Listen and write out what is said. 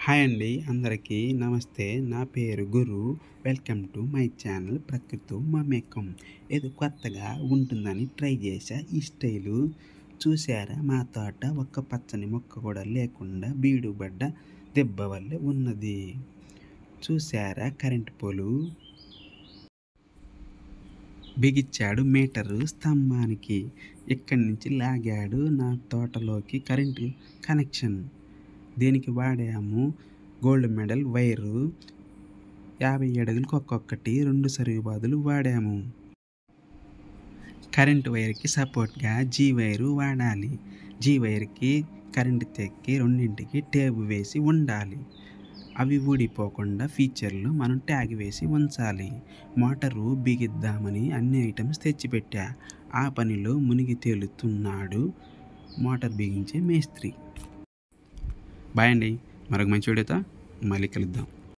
Hi అండి, అందరికీ నమస్తే. నా పేరు గురు. వెల్కమ్ టు మై ఛానల్ ప్రకృతి మమేకం. ఏదో కొత్తగా ఉంటుందని ట్రై చేశా ఈ స్టైలు. చూసారా, మా తోట ఒక్క పచ్చని మొక్క కూడా లేకుండా బీడుబడ్డ దెబ్బ వల్లే ఉన్నది. చూసారా, కరెంటు పోలు బిగించాడు మీటరు స్తంభానికి. ఇక్కడి నుంచి లాగాడు నా తోటలోకి కరెంటు కనెక్షన్. దీనికి వాడాము గోల్డ్ మెడల్ వైరు. 50 అడుగులకు ఒక్కొక్కటి 2 సరిబాదులు వాడాము. కరెంటు వైర్కి సపోర్ట్గా జీ వైరు వాడాలి. జీ వైర్కి కరెంటు తెక్కి రెండింటికి టేబు వేసి ఉండాలి. అవి ఊడిపోకుండా ఫీచర్లు మనం ట్యాగ్ వేసి ఉంచాలి. మోటారు బిగిద్దామని అన్ని ఐటమ్స్ తెచ్చిపెట్టా. ఆ పనిలో మునిగి తేలుతున్నాడు మోటార్ బిగించే మేస్త్రి. బాయ్ అండి, మరొక మంచి వీడియోతో మళ్ళీ కలుద్దాం.